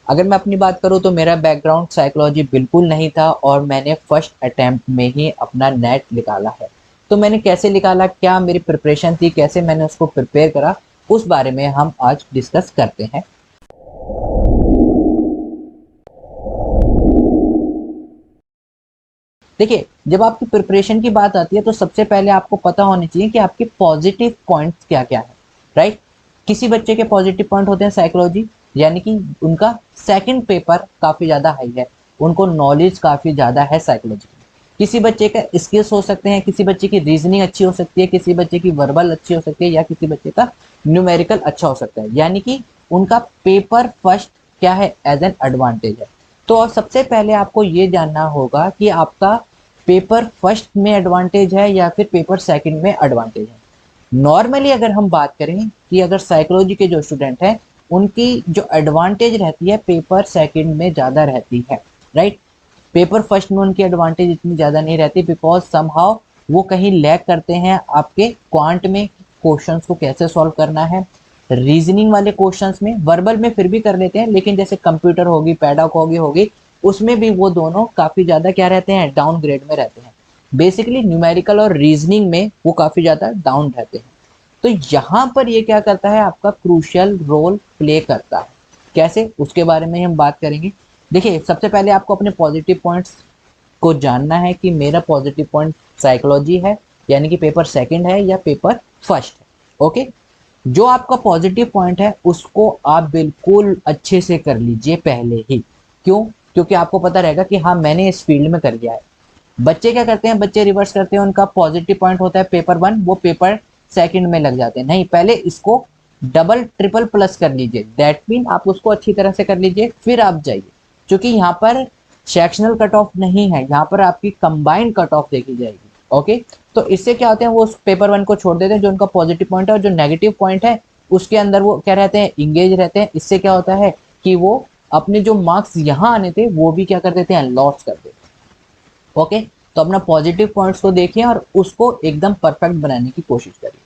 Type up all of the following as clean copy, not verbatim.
अगर मैं अपनी बात करूँ तो मेरा बैकग्राउंड साइकोलॉजी बिल्कुल नहीं था और मैंने फर्स्ट अटेम्प्ट में ही अपना नेट निकाला है। तो मैंने कैसे निकाला, क्या मेरी प्रिपरेशन थी, कैसे मैंने उसको प्रिपेयर करा, उस बारे में हम आज डिस्कस करते हैं। देखिए, जब आपकी प्रिपरेशन की बात आती है तो सबसे पहले आपको पता होनी चाहिए कि आपके पॉजिटिव पॉइंट्स क्या-क्या हैं, राइट? किसी बच्चे के पॉजिटिव पॉइंट होते हैं साइकोलॉजी, यानी कि उनका सेकंड पेपर काफ़ी ज़्यादा हाई है, उनको नॉलेज काफ़ी ज़्यादा है साइकोलॉजी की। किसी बच्चे का स्किल्स हो सकते हैं, किसी बच्चे की रीजनिंग अच्छी हो सकती है, किसी बच्चे की वर्बल अच्छी हो सकती है या किसी बच्चे का न्यूमेरिकल अच्छा हो सकता है, यानी कि उनका पेपर फर्स्ट क्या है, एज एन एडवांटेज है। तो सबसे पहले आपको ये जानना होगा कि आपका पेपर फर्स्ट में एडवांटेज है या फिर पेपर सेकंड में एडवांटेज है। नॉर्मली अगर हम बात करें कि अगर साइकोलॉजी के जो स्टूडेंट हैं उनकी जो एडवांटेज रहती है पेपर सेकंड में ज़्यादा रहती है, राइट? पेपर फर्स्ट में उनकी एडवांटेज इतनी ज़्यादा नहीं रहती, बिकॉज समहाउ वो कहीं लैग करते हैं आपके क्वांट में, क्वेश्चंस को कैसे सॉल्व करना है, रीजनिंग वाले क्वेश्चंस में, वर्बल में फिर भी कर लेते हैं, लेकिन जैसे कंप्यूटर होगी, पैडागॉजी होगी, उसमें भी वो दोनों काफ़ी ज़्यादा क्या रहते हैं, डाउन ग्रेड में रहते हैं। बेसिकली न्यूमेरिकल और रीजनिंग में वो काफ़ी ज़्यादा डाउन रहते हैं। तो यहाँ पर ये क्या करता है, आपका क्रूशियल रोल प्ले करता है। कैसे, उसके बारे में हम बात करेंगे। देखिए, सबसे पहले आपको अपने पॉजिटिव पॉइंट्स को जानना है कि मेरा पॉजिटिव पॉइंट साइकोलॉजी है, यानी कि पेपर सेकंड है या पेपर फर्स्ट है। ओके, जो आपका पॉजिटिव पॉइंट है उसको आप बिल्कुल अच्छे से कर लीजिए पहले ही। क्यों? क्योंकि आपको पता रहेगा कि हाँ, मैंने इस फील्ड में कर लिया है। बच्चे क्या करते हैं, बच्चे रिवर्स करते हैं, उनका पॉजिटिव पॉइंट होता है पेपर वन, वो पेपर सेकंड में लग जाते हैं। नहीं, पहले इसको डबल ट्रिपल प्लस कर लीजिए, दैट मीन आप उसको अच्छी तरह से कर लीजिए, फिर आप जाइए। क्योंकि यहाँ पर सेक्शनल कट ऑफ नहीं है, यहाँ पर आपकी कंबाइंड कट ऑफ देखी जाएगी। ओके, तो इससे क्या होते हैं, वो उस पेपर वन को छोड़ देते हैं जो उनका पॉजिटिव पॉइंट है, और जो नेगेटिव पॉइंट है उसके अंदर वो क्या रहते हैं, इंगेज रहते हैं। इससे क्या होता है कि वो अपने जो मार्क्स यहाँ आने थे वो भी क्या कर देते हैं, लॉस कर देते हैं। ओके, तो अपना पॉजिटिव पॉइंट्स को देखिए और उसको एकदम परफेक्ट बनाने की कोशिश करिए।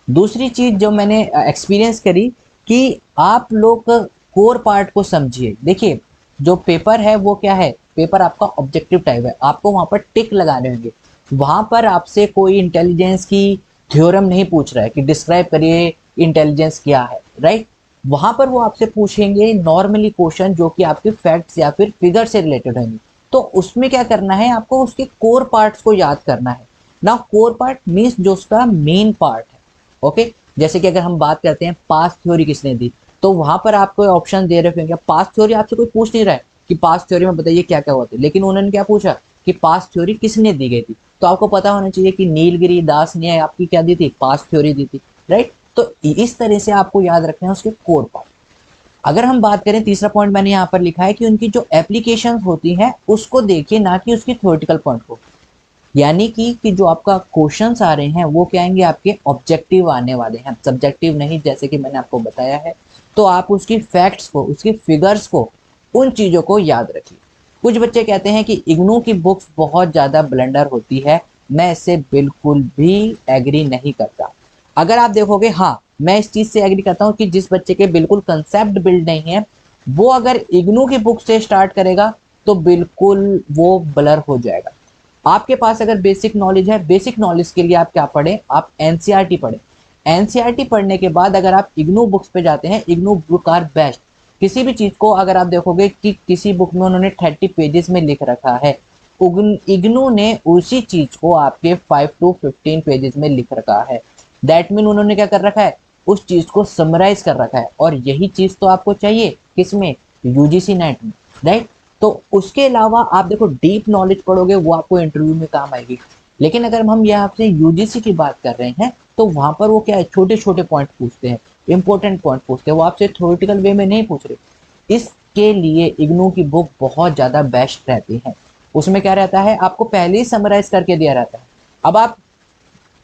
दूसरी चीज जो मैंने एक्सपीरियंस करी कि आप लोग कोर पार्ट को समझिए। देखिए, जो पेपर है वो क्या है, पेपर आपका ऑब्जेक्टिव टाइप है, आपको वहां पर टिक लगाने होंगे। वहां पर आपसे कोई इंटेलिजेंस की थ्योरम नहीं पूछ रहा है कि डिस्क्राइब करिए इंटेलिजेंस क्या है, राइट? वहां पर वो आपसे पूछेंगे नॉर्मली क्वेश्चन जो कि आपके फैक्ट्स या फिर फिगर से रिलेटेड होंगे। तो उसमें क्या करना है, आपको उसके कोर पार्ट्स को याद करना है ना। कोर पार्ट मीन्स जो उसका मेन पार्ट है। ओके, जैसे कि अगर हम बात करते हैं पास्ट थ्योरी किसने दी, तो वहां पर आपको ऑप्शन दे रहे होंगे। पास्ट थ्योरी आपसे कोई पूछ नहीं रहा है कि पास्ट थ्योरी में बताइए क्या क्या हुआ था, लेकिन उन्होंने क्या पूछा कि पास्ट थ्योरी किसने दी गई थी। तो आपको पता होना चाहिए कि नीलगिरी दास ने आपकी क्या दी थी, पास्ट थ्योरी दी थी, राइट? तो इस तरह से आपको याद रखना है उसके कोर पार्ट। अगर हम बात करें, तीसरा पॉइंट मैंने यहाँ पर लिखा है कि उनकी जो एप्लीकेशन होती हैं उसको देखिए, ना कि उसकी थ्योरेटिकल पॉइंट को। यानी कि जो आपका क्वेश्चंस आ रहे हैं वो क्या आएंगे, आपके ऑब्जेक्टिव आने वाले हैं, सब्जेक्टिव नहीं, जैसे कि मैंने आपको बताया है। तो आप उसकी फैक्ट्स को, उसकी फिगर्स को, उन चीज़ों को याद रखिए। कुछ बच्चे कहते हैं कि इग्नू की बुक्स बहुत ज़्यादा ब्लेंडर होती है, मैं इससे बिल्कुल भी एग्री नहीं करता। अगर आप देखोगे, हाँ, मैं इस चीज़ से एग्री करता हूँ कि जिस बच्चे के बिल्कुल कंसेप्ट बिल्ड नहीं है, वो अगर इग्नू की बुक से स्टार्ट करेगा तो बिल्कुल वो ब्लर हो जाएगा। आपके पास अगर बेसिक नॉलेज है, बेसिक नॉलेज के लिए आप क्या पढ़ें, आप एनसीईआरटी पढ़ें। एनसीईआरटी पढ़ने के बाद अगर आप इग्नू बुक्स पे जाते हैं, इग्नू बुक आर बेस्ट। किसी भी चीज को अगर आप देखोगे कि किसी बुक में उन्होंने 30 पेजेस में लिख रखा है, इग्नू ने उसी चीज को आपके 5 to 15 पेजेस में लिख रखा है। दैट मीन उन्होंने क्या कर रखा है, उस चीज को समराइज कर रखा है, और यही चीज तो आपको चाहिए किसमें, यूजीसी नेट में, राइट? तो उसके अलावा आप देखो, डीप नॉलेज पढ़ोगे वो आपको इंटरव्यू में काम आएगी। लेकिन अगर हम यहाँ से यूजीसी की बात कर रहे हैं तो वहां पर वो क्या है, छोटे छोटे पॉइंट पूछते हैं, इंपॉर्टेंट पॉइंट पूछते हैं, वो आपसे थ्योरेटिकल वे में नहीं पूछ रहे। इसके लिए इग्नू की बुक बहुत ज्यादा बेस्ट रहती है। उसमें क्या रहता है, आपको पहले ही समराइज करके दिया रहता है। अब आप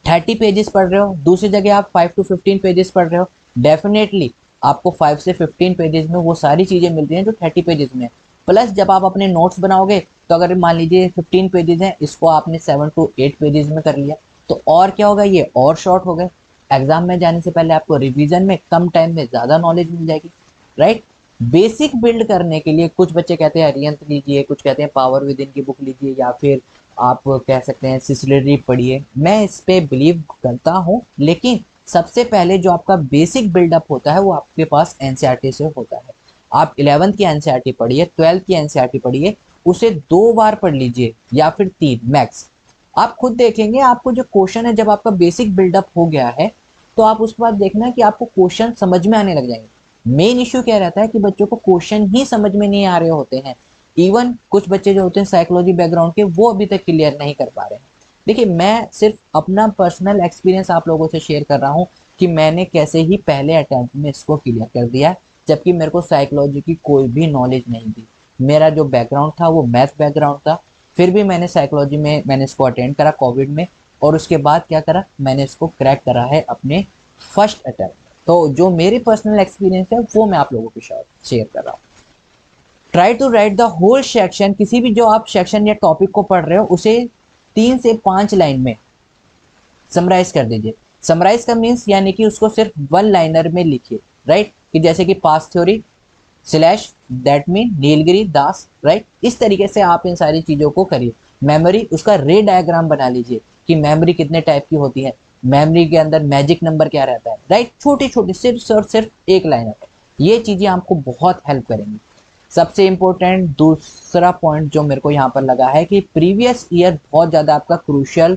30 पेजेस पढ़ रहे हो, दूसरी जगह आप 5 to 15 पेजेस पढ़ रहे हो, डेफिनेटली आपको 5 से 15 पेजेस में वो सारी चीजें मिलती हैं जो 30 पेजेस में है। प्लस जब आप अपने नोट्स बनाओगे, तो अगर मान लीजिए 15 पेजेस हैं, इसको आपने 7 to 8 पेजेस में कर लिया, तो और क्या होगा, ये और शॉर्ट हो गए। एग्जाम में जाने से पहले आपको रिवीजन में कम टाइम में ज्यादा नॉलेज मिल जाएगी, राइट? बेसिक बिल्ड करने के लिए कुछ बच्चे कहते हैं अरिहंत लीजिए, कुछ कहते हैं पावर विद इन की बुक लीजिए, या फिर आप कह सकते हैं सिसिलरी पढ़िए। मैं इस पे बिलीव करता हूँ, लेकिन सबसे पहले जो आपका बेसिक बिल्डअप होता है वो आपके पास एनसीईआरटी से होता है। आप 11th की एनसीईआरटी पढ़िए, 12th की एनसीईआरटी पढ़िए, उसे 2 बार पढ़ लीजिए या फिर 3 मैक्स। आप खुद देखेंगे आपको जो क्वेश्चन है, जब आपका बेसिक बिल्डअप हो गया है तो आप उसके बाद देखना कि आपको क्वेश्चन समझ में आने लग जाएंगे। मेन इश्यू क्या रहता है कि बच्चों को क्वेश्चन ही समझ में नहीं आ रहे होते हैं। इवन कुछ बच्चे जो होते हैं साइकोलॉजी बैकग्राउंड के, वो अभी तक क्लियर नहीं कर पा रहे हैं। देखिए, मैं सिर्फ अपना पर्सनल एक्सपीरियंस आप लोगों से शेयर कर रहा हूँ कि मैंने कैसे ही पहले अटेम्प्ट में इसको क्लियर कर दिया, जबकि मेरे को साइकोलॉजी की कोई भी नॉलेज नहीं थी। मेरा जो बैकग्राउंड था वो मैथ बैकग्राउंड था, फिर भी मैंने साइकोलॉजी में मैंने इसको अटेंड करा कोविड में, और उसके बाद क्या करा, मैंने इसको क्रैक करा है अपने फर्स्ट अटेम्प्ट। तो जो मेरी पर्सनल एक्सपीरियंस है वो मैं आप लोगों के साथ शेयर कर रहा हूँ। Try to write the whole section, किसी भी जो आप सेक्शन या टॉपिक को पढ़ रहे हो उसे 3 से 5 लाइन में समराइज कर दीजिए। समराइज का मीन्स यानी कि उसको सिर्फ 1 लाइनर में लिखिए, राइट। कि जैसे कि past theory slash that mean Nilgiri Das, right. इस तरीके से आप इन सारी चीजों को करिए। मेमोरी, उसका रे डायग्राम बना लीजिए कि मेमोरी कितने टाइप की होती है, मेमोरी के अंदर मैजिक नंबर क्या रहता है, राइट। छोटी छोटी सिर्फ और सिर्फ 1 लाइनर। ये चीजें आपको बहुत हेल्प करेंगी। सबसे इंपॉर्टेंट दूसरा पॉइंट जो मेरे को यहाँ पर लगा है कि प्रीवियस ईयर बहुत ज्यादा आपका क्रूशियल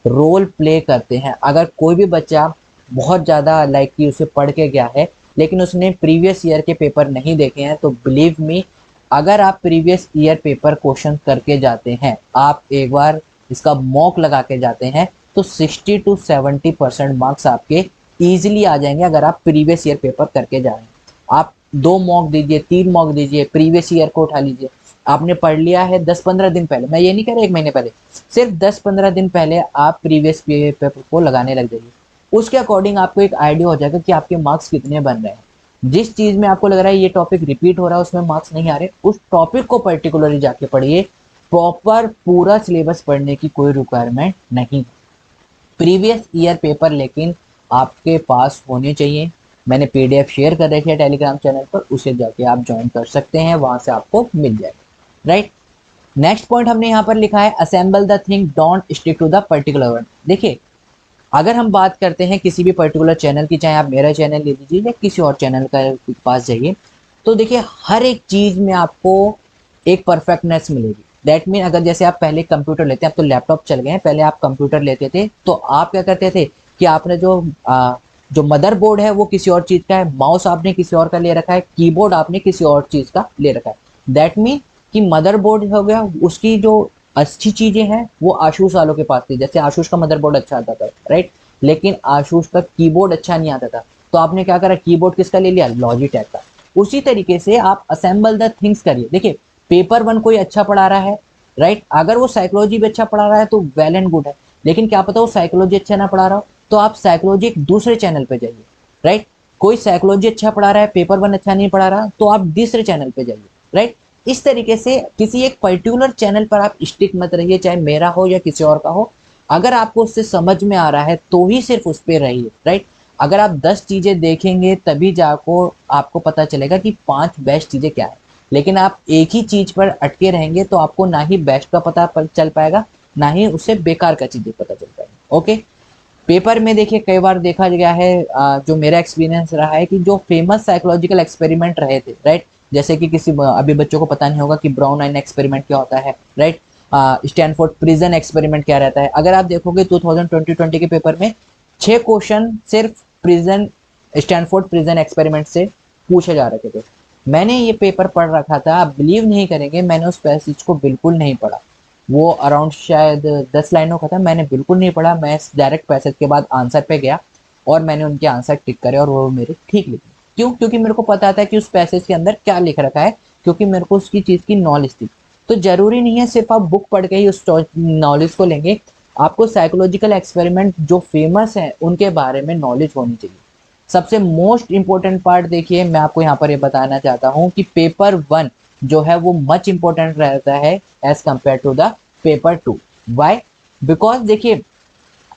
रोल प्ले करते हैं। अगर कोई भी बच्चा बहुत ज़्यादा लाइक कि उसे पढ़ के गया है लेकिन उसने प्रीवियस ईयर के पेपर नहीं देखे हैं, तो बिलीव मी, अगर आप प्रीवियस ईयर पेपर क्वेश्चन करके जाते हैं, आप एक बार इसका मॉक लगा के जाते हैं, तो 60 to 70% मार्क्स आपके ईजिली आ जाएंगे अगर आप प्रीवियस ईयर पेपर करके जा रहे हैं। आप 2 मॉक दीजिए, 3 मॉक दीजिए, प्रीवियस ईयर को उठा लीजिए। आपने पढ़ लिया है 10-15 दिन पहले, मैं ये नहीं कह रहा 1 महीने पहले, सिर्फ 10-15 दिन पहले आप प्रीवियस पेपर को लगाने लग जाइए। उसके अकॉर्डिंग आपको एक आइडिया हो जाएगा कि आपके मार्क्स कितने बन रहे हैं। जिस चीज में आपको लग रहा है ये टॉपिक रिपीट हो रहा है, उसमें मार्क्स नहीं आ रहे, उस टॉपिक को पर्टिकुलरली जाके पढ़िए। प्रॉपर पूरा सिलेबस पढ़ने की कोई रिक्वायरमेंट नहीं। प्रीवियस ईयर पेपर लेकिन आपके पास होने चाहिए। मैंने पीडीएफ शेयर कर रखी है टेलीग्राम चैनल पर, उसे जाके आप ज्वाइन कर सकते हैं, वहां से आपको मिल जाएगा, राइट। नेक्स्ट पॉइंट हमने यहाँ पर लिखा है assemble the thing, don't stick to the particular one. देखिए, अगर हम बात करते हैं किसी भी पर्टिकुलर चैनल की, चाहे आप मेरा चैनल ले लीजिए या किसी और चैनल का पास जाइए, तो देखिए हर एक चीज में आपको एक परफेक्टनेस मिलेगी। दैट मीन, अगर जैसे आप पहले कंप्यूटर लेते हैं, अब तो लैपटॉप चल गए हैं, पहले आप कंप्यूटर लेते थे तो आप क्या करते थे कि आपने जो मदरबोर्ड है वो किसी और चीज का है, माउस आपने किसी और का ले रखा है, कीबोर्ड आपने किसी और चीज का ले रखा है। दैट मीन कि मदरबोर्ड हो गया, उसकी जो अच्छी चीजें हैं वो आशुष वालों के पास थी। जैसे आशुष का मदरबोर्ड अच्छा आता था, राइट, लेकिन आशुष का कीबोर्ड अच्छा नहीं आता था, तो आपने क्या करा, कीबोर्ड किसका ले लिया, लॉजिटेक का। उसी तरीके से आप असेंबल द थिंग्स करिए। देखिए, पेपर 1 कोई अच्छा पढ़ा रहा है, राइट, अगर वो साइकोलॉजी भी अच्छा पढ़ा रहा है तो वेल एंड गुड है, लेकिन क्या पता वो साइकोलॉजी अच्छा ना पढ़ा रहा हो, तो आप साइकोलॉजी एक दूसरे चैनल पे जाइए, राइट। कोई साइकोलॉजी अच्छा पढ़ा रहा है, पेपर 1 अच्छा नहीं पढ़ा रहा, तो आप दूसरे चैनल पे जाइए, राइट। इस तरीके से किसी एक पर्टिकुलर चैनल पर आप स्टिक मत रहिए, चाहे मेरा हो या किसी और का हो। अगर आपको उससे समझ में आ रहा है तो ही सिर्फ उस पर रहिए, राइट। अगर आप 10 चीजें देखेंगे तभी जाको आपको पता चलेगा कि 5 बेस्ट चीजें क्या है, लेकिन आप एक ही चीज पर अटके रहेंगे तो आपको ना ही बेस्ट का पता चल पाएगा, ना ही उससे बेकार का चीजें पता चल पाएगा। ओके, पेपर में देखिए कई बार देखा गया है, जो मेरा एक्सपीरियंस रहा है कि जो फेमस साइकोलॉजिकल एक्सपेरिमेंट रहे थे, राइट, जैसे कि किसी अभी बच्चों को पता नहीं होगा कि ब्राउन आइन एक्सपेरिमेंट क्या होता है, राइट, स्टैनफोर्ड प्रिजन एक्सपेरिमेंट क्या रहता है। अगर आप देखोगे 2020 के पेपर में 6 क्वेश्चन सिर्फ प्रिजन स्टैनफोर्ड प्रिजन एक्सपेरिमेंट से पूछे जा रखे थे। मैंने ये पेपर पढ़ रखा था, आप बिलीव नहीं करेंगे, मैंने उस पैसेज को बिल्कुल नहीं पढ़ा। वो अराउंड शायद 10 लाइनों का था, मैंने बिल्कुल नहीं पढ़ा। मैं डायरेक्ट पैसेज के बाद आंसर पे गया और मैंने उनके आंसर टिक करे और वो मेरे ठीक लिखे। क्यों? क्योंकि मेरे को पता था कि उस पैसेज के अंदर क्या लिख रखा है, क्योंकि मेरे को उसकी चीज की नॉलेज थी। तो जरूरी नहीं है सिर्फ आप बुक पढ़ के ही उस नॉलेज को लेंगे, आपको साइकोलॉजिकल एक्सपेरिमेंट जो फेमस है उनके बारे में नॉलेज होनी चाहिए। सबसे मोस्ट इंपॉर्टेंट पार्ट देखिए, मैं आपको यहाँ पर ये बताना चाहता हूँ कि पेपर 1 जो है वो मच इंपॉर्टेंट रहता है as compare to the paper 2। Why? Because देखिए,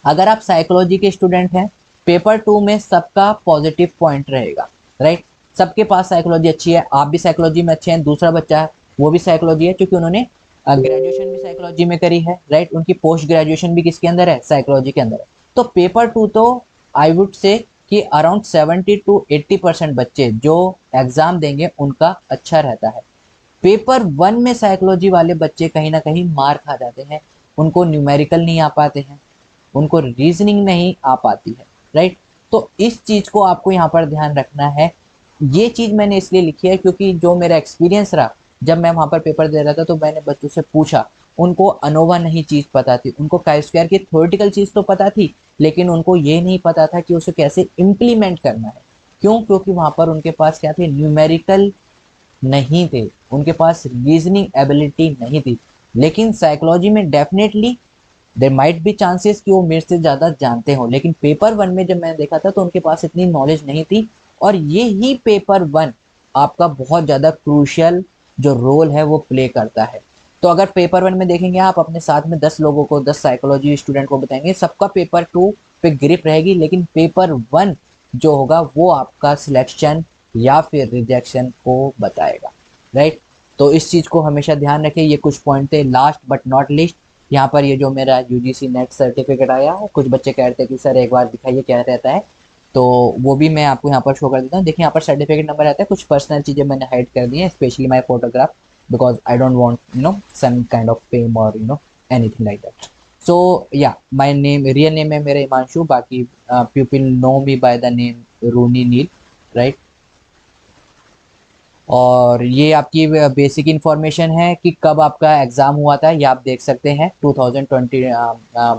अगर आप साइकोलॉजी के स्टूडेंट हैं, पेपर 2 में सबका पॉजिटिव पॉइंट रहेगा, राइट। सबके पास साइकोलॉजी अच्छी है, आप भी साइकोलॉजी में अच्छे हैं, दूसरा बच्चा है वो भी साइकोलॉजी है क्योंकि उन्होंने ग्रेजुएशन भी साइकोलॉजी में करी है, राइट। उनकी पोस्ट ग्रेजुएशन भी किसके अंदर है, साइकोलॉजी के अंदर है। तो पेपर 2 तो आई वुड से कि अराउंड 70 to 80% बच्चे जो एग्जाम देंगे उनका अच्छा रहता है। पेपर 1 में साइकोलॉजी वाले बच्चे कहीं ना कहीं मार खा जाते हैं, उनको न्यूमेरिकल नहीं आ पाते हैं, उनको रीजनिंग नहीं आ पाती है, राइट। तो इस चीज को आपको यहाँ पर ध्यान रखना है। ये चीज मैंने इसलिए लिखी है क्योंकि जो मेरा एक्सपीरियंस रहा, जब मैं वहां पर पेपर दे रहा था तो मैंने बच्चों से पूछा, उनको अनोवा नहीं चीज पता थी, उनको काई स्क्वायर की थ्योरेटिकल चीज तो पता थी, लेकिन उनको ये नहीं पता था कि उसे कैसे इम्प्लीमेंट करना है। क्यों? क्योंकि वहां पर उनके पास क्या थे, न्यूमेरिकल नहीं थे, उनके पास रीजनिंग एबिलिटी नहीं थी। लेकिन साइकोलॉजी में definitely there might be chances कि वो मेरे से ज़्यादा जानते हो, लेकिन पेपर 1 में जब मैंने देखा था तो उनके पास इतनी नॉलेज नहीं थी। और ये ही पेपर 1 आपका बहुत ज़्यादा क्रूशियल जो रोल है वो प्ले करता है। तो अगर पेपर 1 में देखेंगे आप अपने साथ में 10 लोगों को, 10 साइकोलॉजी स्टूडेंट को बताएंगे, सबका पेपर 2 पे ग्रिप रहेगी, लेकिन पेपर 1 जो होगा वो आपका सिलेक्शन या फिर रिजेक्शन को बताएगा, राइट। तो इस चीज़ को हमेशा ध्यान रखें। ये कुछ पॉइंट थे। लास्ट बट नॉट लीस्ट, यहाँ पर ये जो मेरा यूजीसी नेट सर्टिफिकेट आया है, कुछ बच्चे कह रहे थे कि सर एक बार दिखाइए क्या रहता है, तो वो भी मैं आपको यहाँ पर शो कर देता हूँ। देखिए यहाँ पर सर्टिफिकेट नंबर आता है, कुछ पर्सनल चीज़ें मैंने हाइड कर दी है, specially my photograph, because I don't want some kind of fame और anything like that. So yeah my name, real name है मेरा हिमांशु, बाकी people know me by the name Rooney Neil, right. और ये आपकी बेसिक इन्फॉर्मेशन है कि कब आपका एग्ज़ाम हुआ था, ये आप देख सकते हैं 2020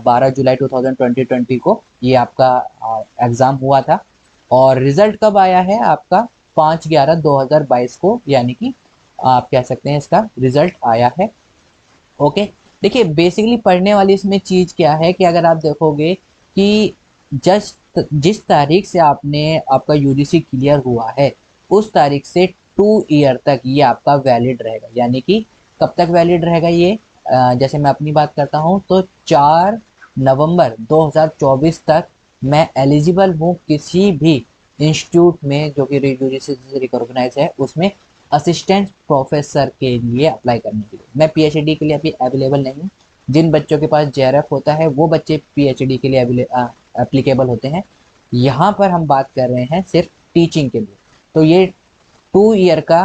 12 जुलाई 2020 को ये आपका एग्ज़ाम हुआ था। और रिज़ल्ट कब आया है आपका, 5/11/2022 को, यानी कि आप कह सकते हैं इसका रिज़ल्ट आया है। ओके, देखिए बेसिकली पढ़ने वाली इसमें चीज़ क्या है कि अगर आप देखोगे कि जस्ट जिस तारीख से आपका यूजीसी क्लियर हुआ है उस तारीख से 2 ईयर तक ये आपका वैलिड रहेगा। यानी कि कब तक वैलिड रहेगा ये, जैसे मैं अपनी बात करता हूँ तो 4 नवंबर 2024 तक मैं एलिजिबल हूँ किसी भी इंस्टीट्यूट में जो कि यूजीसी से रिकॉग्नाइज है उसमें असिस्टेंट प्रोफेसर के लिए अप्लाई करने के लिए। मैं पीएचडी के लिए अभी अवेलेबल नहीं हूँ। जिन बच्चों के पास जेआरएफ होता है वो बच्चे पीएचडी के लिए एप्लीकेबल होते हैं। यहाँ पर हम बात कर रहे हैं सिर्फ टीचिंग के लिए। तो ये 2 ईयर का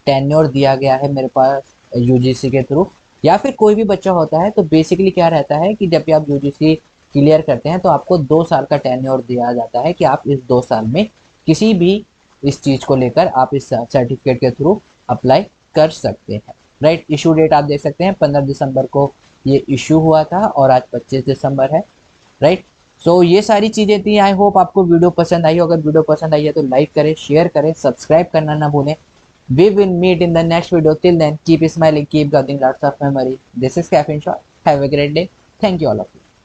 टेन्योर दिया गया है मेरे पास यूजीसी के थ्रू। या फिर कोई भी बच्चा होता है तो बेसिकली क्या रहता है कि जब भी आप यूजीसी क्लियर करते हैं तो आपको 2 साल का टेन्योर दिया जाता है कि आप इस 2 साल में किसी भी इस चीज़ को लेकर आप इस सर्टिफिकेट के थ्रू अप्लाई कर सकते हैं, राइट। इशू डेट आप देख सकते हैं 15 दिसंबर को ये इशू हुआ था और आज 25 दिसंबर है, राइट। सो ये सारी चीज़ें थी। आई होप आपको वीडियो पसंद आई हो। अगर वीडियो पसंद आई है तो लाइक करें, शेयर करें, सब्सक्राइब करना ना भूलें। We will meet in the next video. Till then, keep smiling, keep gathering lots of memory. This is Caffeine Shot. Have a great day. Thank you all of you.